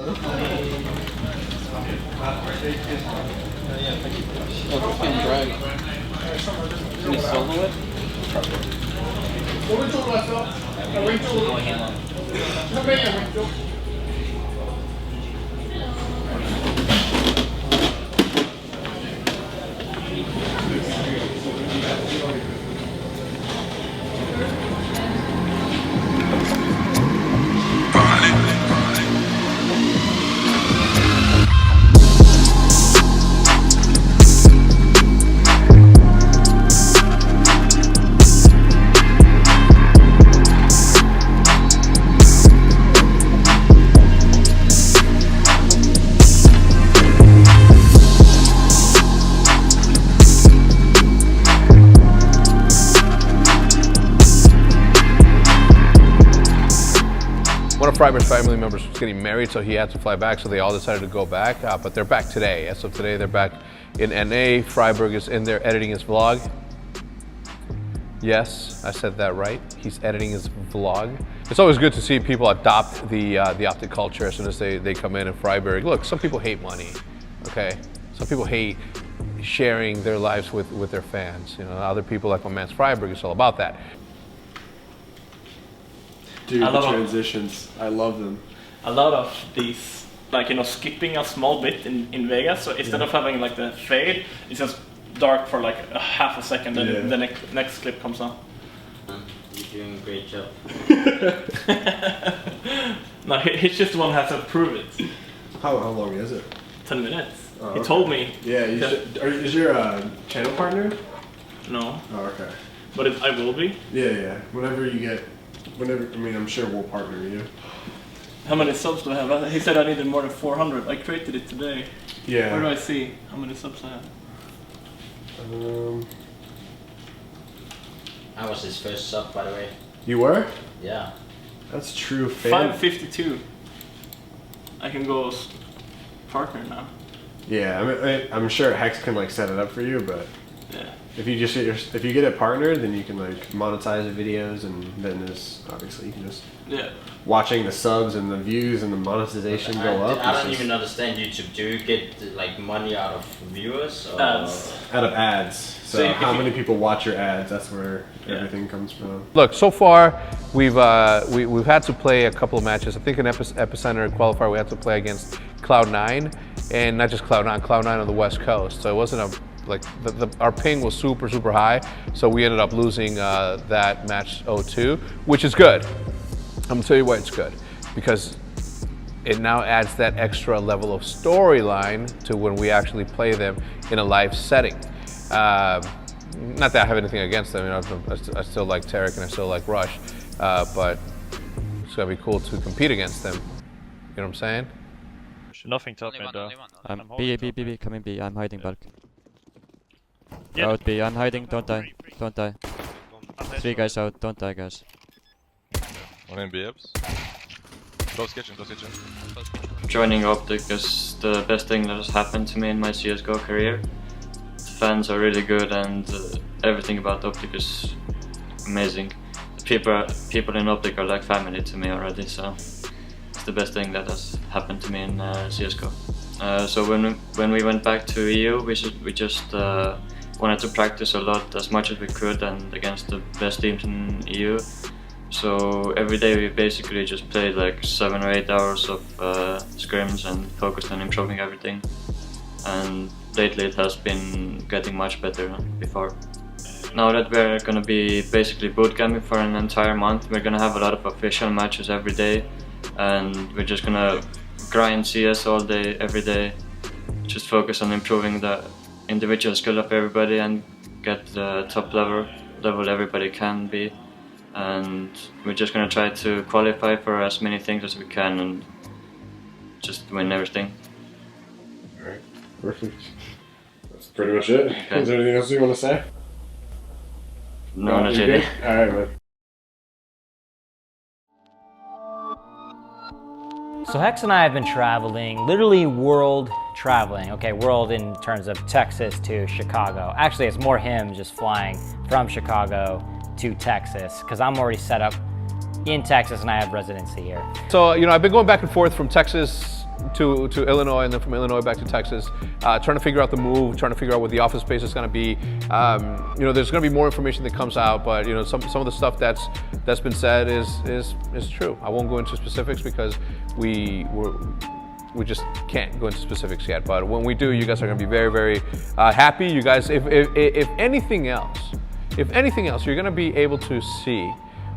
Drag. Can you solo it? One of Freiberg's family members was getting married, so he had to fly back, so they all decided to go back, but they're back today. As of today, they're back in NA. Freiberg is in there editing his vlog. Yes, I said that right. He's editing his vlog. It's always good to see people adopt the OpTic culture as soon as they come in. And Freiberg, look, some people hate money, okay? Some people hate sharing their lives with their fans. You know, other people like my man Freiberg, it's all about that. Dude, the transitions, I love them. A lot of these, like, you know, skipping a small bit in Vegas, so instead of having like the fade, it's just dark for like a half a second, then the next clip comes on. You're doing a great job. No, he's just the one who has to prove it. How long is it? 10 minutes. Oh, he okay. told me. Yeah, you should, is your channel partner? No. Oh, okay. But I will be. Yeah. Whenever, I mean, I'm sure we'll partner you. How many subs do I have? He said I needed more than 400. I created it today. Yeah. Where do I see how many subs I have? I was his first sub, by the way. You were? Yeah. That's true. 552. I can go as partner now. Yeah, I mean, I'm sure Hex can like set it up for you, but yeah. If you get it partnered, then you can like monetize the videos, and then there's obviously you can just watching the subs and the views and the monetization go up. I don't even understand YouTube. Do you get like money out of viewers or ads? Out of ads. So how many people watch your ads? That's where everything comes from. Look, so far we've had to play a couple of matches. I think in Epicenter qualifier we had to play against Cloud9, and not just Cloud9, Cloud9 on the West Coast. So it wasn't like our ping was super high, so we ended up losing that match 0-2, which is good. I'm gonna tell you why it's good, because it now adds that extra level of storyline to when we actually play them in a live setting. Not that I have anything against them, you know, I still like Tarek and I still like Rush, but it's gonna be cool to compete against them. You know what I'm saying? Nothing top mid though. B, coming B, I'm hiding bulk. Out B, I'm hiding, don't die. 3 guys out, don't die guys. One in B-ups. Close kitchen. Joining OpTic is the best thing that has happened to me in my CSGO career. The fans are really good, and everything about OpTic is amazing. The people in OpTic are like family to me already, so it's the best thing that has happened to me in CSGO. So when we went back to EU, we just wanted to practice a lot, as much as we could, and against the best teams in EU. So every day we basically just played like 7 or 8 hours of scrims and focused on improving everything. And lately it has been getting much better than before. Now that we're gonna be basically bootcamping for an entire month, we're gonna have a lot of official matches every day, and we're just gonna grind CS all day, every day. Just focus on improving the individual skill of everybody and get the top level everybody can be. And we're just gonna try to qualify for as many things as we can and just win everything. Alright, perfect. That's pretty much it. Okay. Is there anything else you want to say? No, not really. Alright, man. So Hex and I have been traveling, literally world traveling. Okay, world in terms of Texas to Chicago. Actually, it's more him just flying from Chicago to Texas, because I'm already set up in Texas and I have residency here. So, you know, I've been going back and forth from Texas to Illinois, and then from Illinois back to Texas, trying to figure out the move, trying to figure out what the office space is going to be. You know, there's going to be more information that comes out, but you know, some of the stuff that's been said is true. I won't go into specifics because we just can't go into specifics yet. But when we do, you guys are going to be very, very happy. You guys, if anything else, you're going to be able to see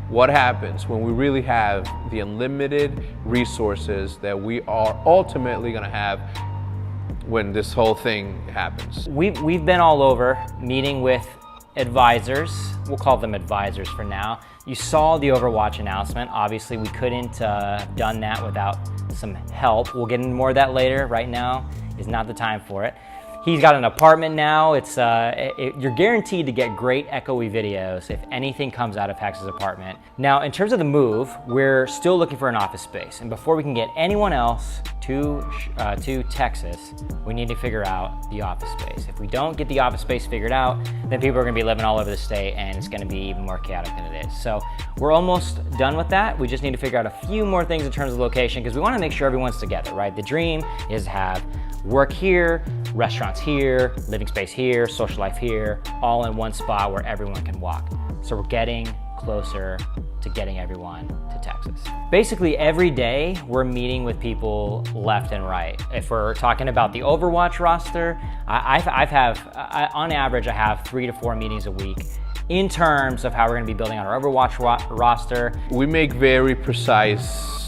what happens when we really have the unlimited resources that we are ultimately going to have when this whole thing happens. We've been all over meeting with advisors. We'll call them advisors for now. You saw the Overwatch announcement. Obviously, we couldn't have done that without some help. We'll get into more of that later. Right now is not the time for it. He's got an apartment now. You're guaranteed to get great echoey videos if anything comes out of Hex's apartment. Now, in terms of the move, we're still looking for an office space. And before we can get anyone else to Texas, we need to figure out the office space. If we don't get the office space figured out, then people are gonna be living all over the state and it's gonna be even more chaotic than it is. So we're almost done with that. We just need to figure out a few more things in terms of location because we wanna make sure everyone's together, right? The dream is to have work here, restaurants here, living space here, social life here, all in one spot where everyone can walk. So we're getting closer to getting everyone to Texas. Basically every day we're meeting with people left and right. If we're talking about the Overwatch roster, on average I have 3 to 4 meetings a week in terms of how we're gonna be building out our Overwatch roster. We make very precise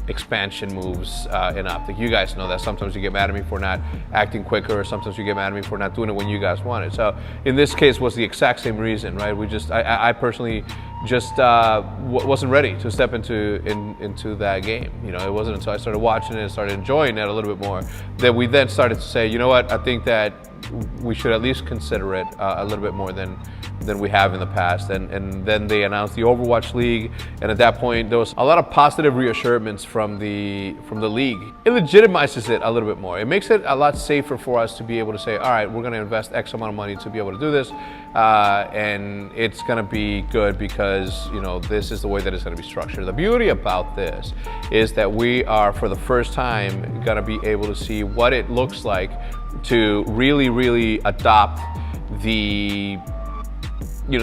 expansion moves in OpTic. You guys know that. Sometimes you get mad at me for not acting quicker, or sometimes you get mad at me for not doing it when you guys want it. So in this case was the exact same reason, right? I personally just wasn't ready to step into that game. You know, it wasn't until I started watching it and started enjoying it a little bit more that we then started to say, you know what, I think that we should at least consider it a little bit more than we have in the past. And then they announced the Overwatch League, and at that point there was a lot of positive reassurances from the league. It legitimizes it a little bit more. It makes it a lot safer for us to be able to say, all right, we're going to invest X amount of money to be able to do this, and it's going to be good because, you know, this is the way that it's going to be structured. The beauty about this is that we are, for the first time, going to be able to see what it looks like to really adopt the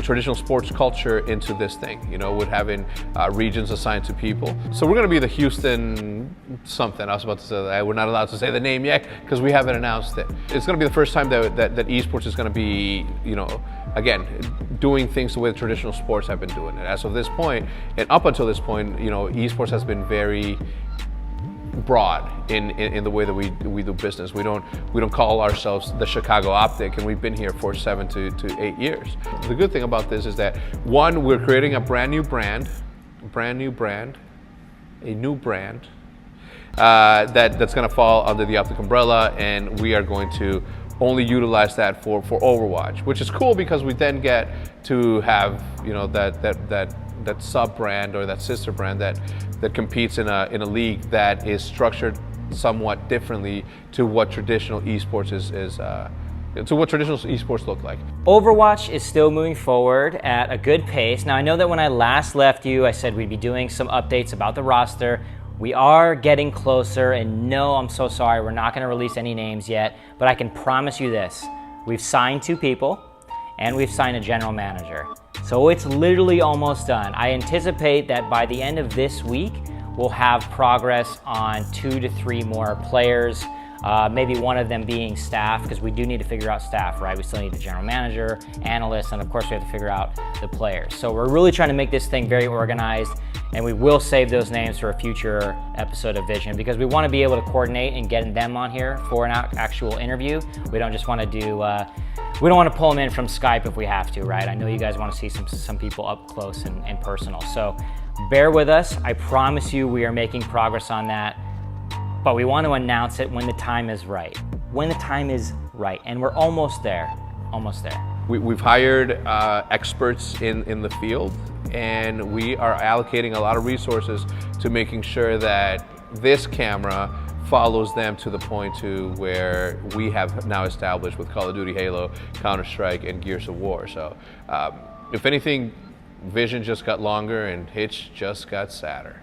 traditional sports culture into this thing, with having regions assigned to people. So we're going to be the Houston something. I was about to say that. We're not allowed to say the name yet because we haven't announced it. It's going to be the first time that esports is going to be, again, doing things the way the traditional sports have been doing it. As of this point, and up until this point, esports has been very broad in the way that we do business. We don't call ourselves the Chicago OpTic, and we've been here for 7 to 8 years. The good thing about this is that, one, we're creating a brand new brand, that's going to fall under the OpTic umbrella, and we are going to only utilize that for Overwatch, which is cool because we then get to have that sub brand or that sister brand that competes in a league that is structured somewhat differently to what traditional esports look like. Overwatch is still moving forward at a good pace. Now I know that when I last left you, I said we'd be doing some updates about the roster. We are getting closer, and no, I'm so sorry, we're not gonna release any names yet, but I can promise you this. We've signed 2 people, and we've signed a general manager. So it's literally almost done. I anticipate that by the end of this week, we'll have progress on 2 to 3 more players, maybe one of them being staff, because we do need to figure out staff, right? We still need a general manager, analysts, and of course we have to figure out the players. So we're really trying to make this thing very organized, and we will save those names for a future episode of Vision because we want to be able to coordinate and get them on here for an actual interview. We don't just want to do, we don't want to pull them in from Skype if we have to, right? I know you guys want to see some people up close and personal. So bear with us. I promise you we are making progress on that, but we want to announce it when the time is right. When the time is right, and we're almost there, almost there. We've hired experts in the field, and we are allocating a lot of resources to making sure that this camera follows them to the point to where we have now established with Call of Duty, Halo, Counter-Strike, and Gears of War. So if anything, Vision just got longer and Hitch just got sadder.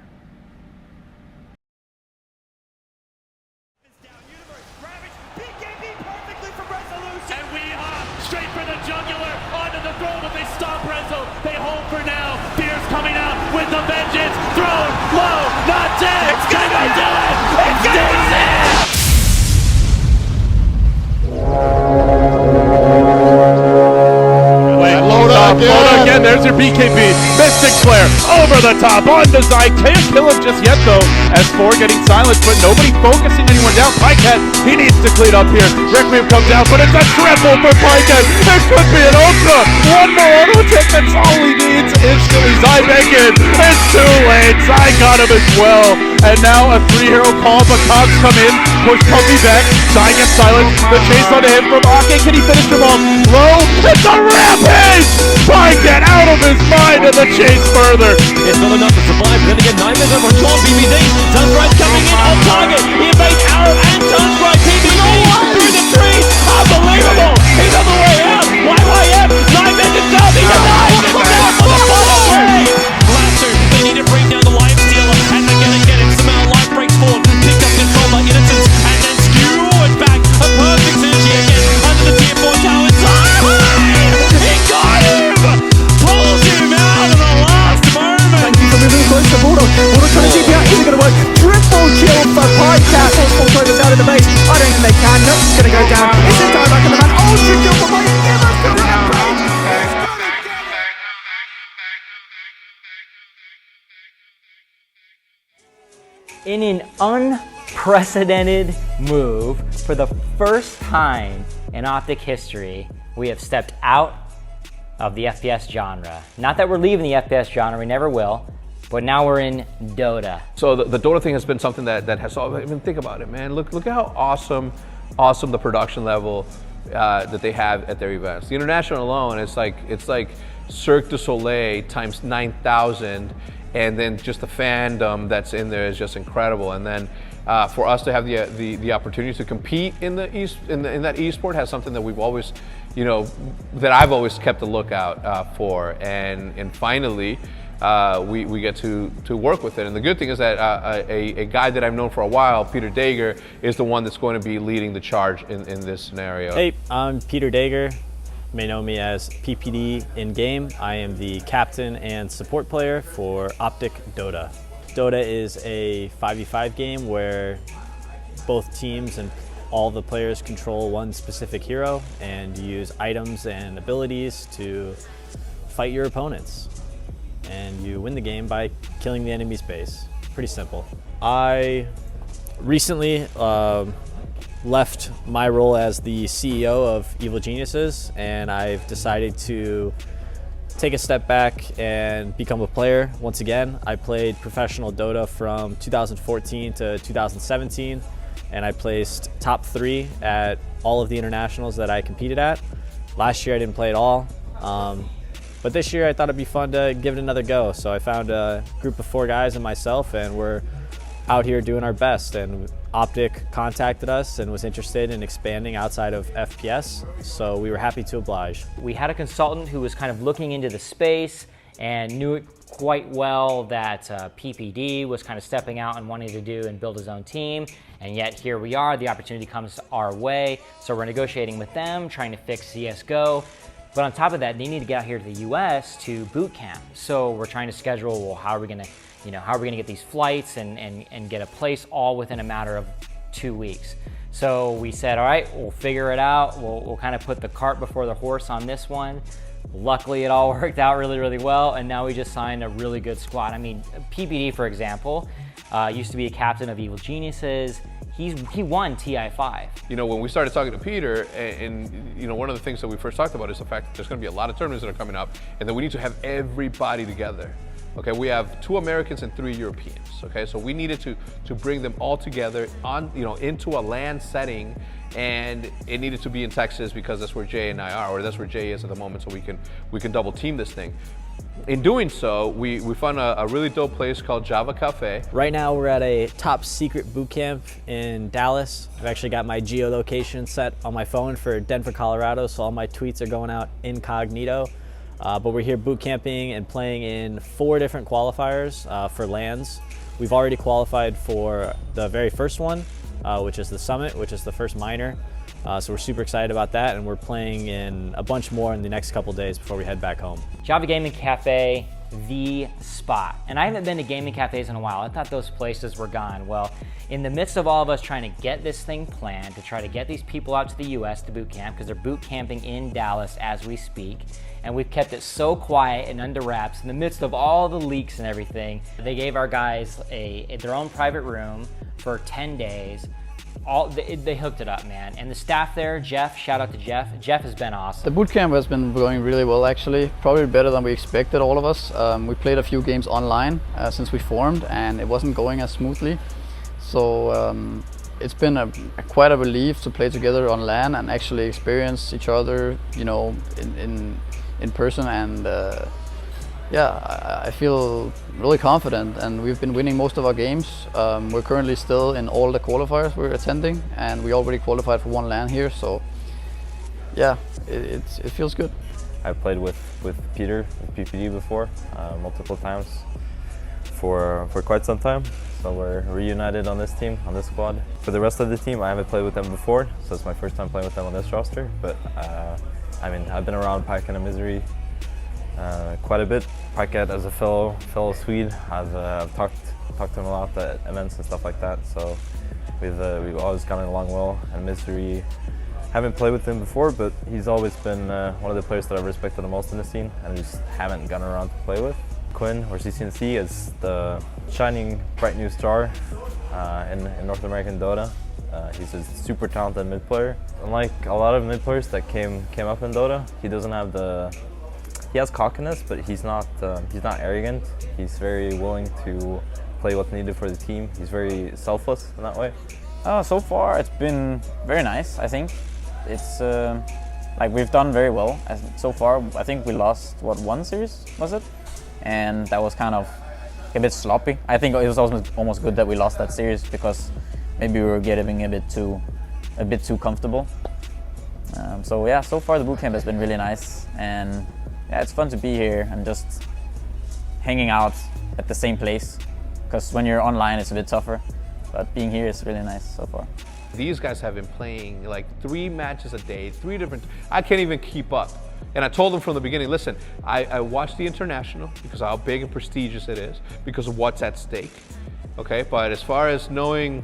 throw, but they stop Renzo. They hold for now. Fear's coming out with the vengeance. Thrown low, not dead. It's gonna do it. It's gonna do it. Load again, there's your BKB. Mystic Flare over the top on design. Can't kill him just yet though. S4 getting silenced, but nobody focusing anyone down. Pycat, he needs to clean up here. Requiem comes out, but it's a triple for Pycat. It could be an ultra. One more auto attack, that's all he needs. Instantly, Zybekin. It's too late. Zy got him as well. And now a 3-hero call, but Cogs come in, push Puppy back. Zy gets silenced. The chase onto him from Ake. Can he finish him off? Low. It's a rampage! Pycat out of his mind and the chase further. It's not enough to survive. Then again, 9 minutes over Sean BBD. Sunrise coming in on target. He evades arrow and Sunrise BBD through the trees. Unbelievable. He's on the way out. YYF, 9 minutes down. He's alive. Down for the final wave. Lasso, they need to bring down the life stealer. And they're gonna get him. Somehow life breaks forward. Picked up control by Innocence. And then skewered back. A perfect synergy again. Under the tier 4 tower. He got him! Pulls him out at the last moment! Thank you for moving close to Bulldog. Bulldog trying to TP out. Is it going to work? Triple kill for Pycat. Full focus out of the base. I don't think they can. Nope, it's going to go down. It's a time back on the man. Ultra kill for Pycat. In an unprecedented move, for the first time in OpTic history, we have stepped out of the FPS genre. Not that we're leaving the FPS genre, we never will, but now we're in Dota. So the Dota thing has been something that has, I mean, think about it, man. Look at how awesome the production level that they have at their events. The International alone, it's like Cirque du Soleil times 9,000, and then just the fandom that's in there is just incredible. And then for us to have the opportunity to compete in the in that esport has something that we've always, that I've always kept a lookout for, and finally we get to work with it. And the good thing is that a guy that I've known for a while, Peter Dager, is the one that's going to be leading the charge in this scenario. Hey, I'm Peter Dager. You may know me as PPD in-game. I am the captain and support player for OpTic Dota. Dota is a 5v5 game where both teams and all the players control one specific hero and use items and abilities to fight your opponents. And you win the game by killing the enemy's base. Pretty simple. I recently left my role as the CEO of Evil Geniuses, and I've decided to take a step back and become a player once again. I played professional Dota from 2014 to 2017, and I placed top 3 at all of the internationals that I competed at. Last year I didn't play at all, but this year I thought it'd be fun to give it another go. So I found a group of 4 guys and myself, and we're out here doing our best. And OpTic contacted us and was interested in expanding outside of FPS, so we were happy to oblige. We had a consultant who was kind of looking into the space and knew it quite well that PPD was kind of stepping out and wanting to do and build his own team, and yet here we are, the opportunity comes our way, so we're negotiating with them, trying to fix CSGO. But on top of that, they need to get out here to the US to boot camp. So we're trying to schedule, well, how are we gonna get these flights and get a place all within a matter of 2 weeks. So we said, all right, we'll figure it out. We'll kind of put the cart before the horse on this one. Luckily, it all worked out really, really well, and now we just signed a really good squad. I mean, PPD, for example, used to be a captain of Evil Geniuses. He won TI5. When we started talking to Peter, and one of the things that we first talked about is the fact that there's going to be a lot of tournaments that are coming up, and that we need to have everybody together. Okay, we have 2 Americans and 3 Europeans. Okay, so we needed to bring them all together on, into a LAN setting, and it needed to be in Texas because that's where Jay and I are, or that's where Jay is at the moment, so we can double team this thing. In doing so, we found a really dope place called Java Cafe. Right now we're at a top secret boot camp in Dallas. I've actually got my geolocation set on my phone for Denver, Colorado, so all my tweets are going out incognito. But we're here boot camping and playing in 4 different qualifiers for LANs. We've already qualified for the very first one, which is the Summit, which is the first minor. So we're super excited about that, and we're playing in a bunch more in the next couple days before we head back home. Java Gaming Cafe, the spot. And I haven't been to gaming cafes in a while. I thought those places were gone. Well, in the midst of all of us trying to get this thing planned, to try to get these people out to the US to boot camp, because they're boot camping in Dallas as we speak, and we've kept it so quiet and under wraps in the midst of all the leaks and everything. They gave our guys their own private room for 10 days. They hooked it up, man. And the staff there, Jeff, shout out to Jeff. Jeff has been awesome. The boot camp has been going really well, actually. Probably better than we expected, all of us. We played a few games online since we formed, and it wasn't going as smoothly. So it's been quite a relief to play together on LAN and actually experience each other, you know, in person. And yeah, I feel really confident, and we've been winning most of our games. We're currently still in all the qualifiers we're attending, and we already qualified for one LAN here, so yeah, it feels good. I've played with Peter, with PPD before, multiple times for quite some time, so we're reunited on this team, on this squad. For the rest of the team, I haven't played with them before, so it's my first time playing with them on this roster, but I mean, I've been around Pike and Misery quite a bit. Paket, as a fellow Swede, I've talked to him a lot at events and stuff like that. So we've always gotten along well. And Misery, haven't played with him before, but he's always been one of the players that I've respected the most in the scene, and just haven't gotten around to play with. Quinn, or CCNC, is the shining bright new star in North American Dota. He's a super talented mid player. Unlike a lot of mid players that came up in Dota, he doesn't have he has cockiness, but he's not arrogant. He's very willing to play what's needed for the team. He's very selfless in that way. So far it's been very nice, I think. It's like we've done very well. So far, I think we lost, what, one series, was it? And that was kind of a bit sloppy. I think it was almost good that we lost that series, because maybe we were getting a bit too comfortable. So yeah, so far the bootcamp has been really nice, and yeah, it's fun to be here and just hanging out at the same place, because when you're online it's a bit tougher, but being here is really nice so far. These guys have been playing like 3 matches a day, 3 different, I can't even keep up. And I told them from the beginning, listen, I watch the international because of how big and prestigious it is, because of what's at stake, okay? But as far as knowing,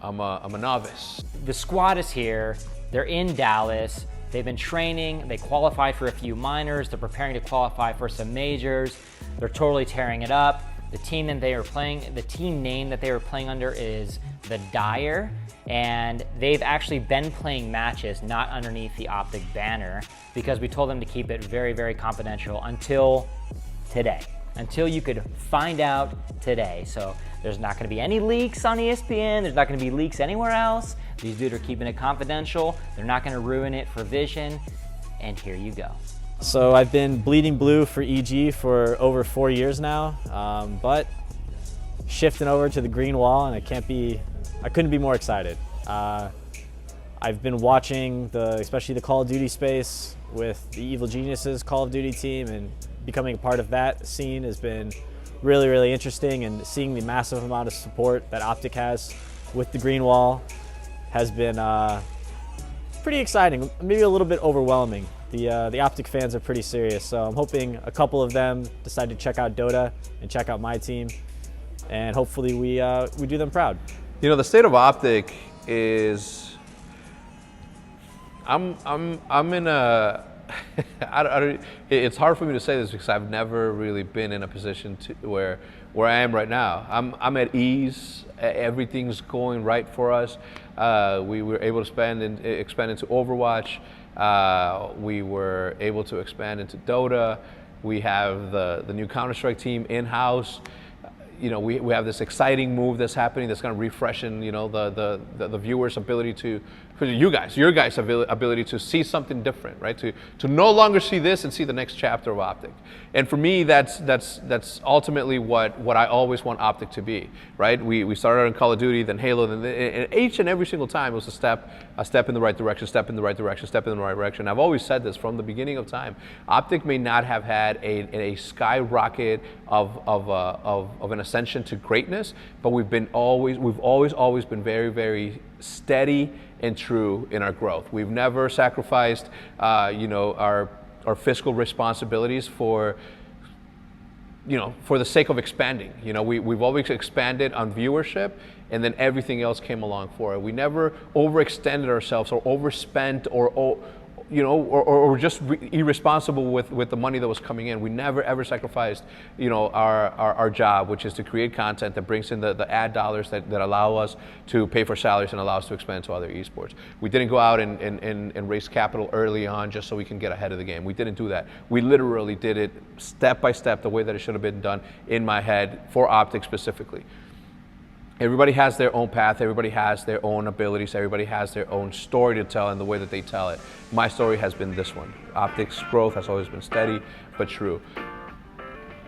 I'm a novice. The squad is here, they're in Dallas, they've been training, they qualified for a few minors, they're preparing to qualify for some majors, they're totally tearing it up. The team name that they were playing under is the Dire, and they've actually been playing matches not underneath the OpTic banner, because we told them to keep it very, very confidential until today, until you could find out today. So there's not going to be any leaks on ESPN, there's not going to be leaks anywhere else. These dudes are keeping it confidential, they're not going to ruin it for Vision, and here you go. So I've been bleeding blue for EG for over 4 years now, but shifting over to the green wall, and I couldn't be more excited. I've been watching especially the Call of Duty space with the Evil Geniuses Call of Duty team, and becoming a part of that scene has been really, really interesting, and seeing the massive amount of support that OpTic has with the green wall has been pretty exciting, maybe a little bit overwhelming. The OpTic fans are pretty serious, so I'm hoping a couple of them decide to check out Dota and check out my team, and hopefully we do them proud. You know, the state of OpTic is, I'm in a, it's hard for me to say this because I've never really been in a position where I am right now. I'm at ease. Everything's going right for us. We were able to expand into Overwatch. We were able to expand into Dota. We have the new Counter-Strike team in-house. You know, we have this exciting move that's happening that's going to refreshen, you know, the viewers' ability to, for your guys' ability to see something different, right? To no longer see this and see the next chapter of OpTic. And for me, that's ultimately what I always want OpTic to be, right? We started out in Call of Duty, then Halo, and each and every single time it was a step in the right direction, step in the right direction, step in the right direction. I've always said this from the beginning of time. OpTic may not have had a skyrocket of an ascension to greatness, but we've always been very, very steady and true in our growth. We've never sacrificed, our fiscal responsibilities for the sake of expanding. We've always expanded on viewership, and then everything else came along for it. We never overextended ourselves or overspent or just irresponsible with the money that was coming in. We never ever sacrificed, our job, which is to create content that brings in the ad dollars that allow us to pay for salaries and allow us to expand to other esports. We didn't go out and raise capital early on just so we can get ahead of the game. We didn't do that. We literally did it step by step, the way that it should have been done in my head for OpTic specifically. Everybody has their own path, everybody has their own abilities, everybody has their own story to tell and the way that they tell it. My story has been this one. OpTic's growth has always been steady but true.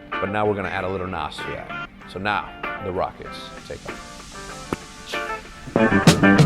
But now we're gonna add a little NOS to that. So now the Rockets take off.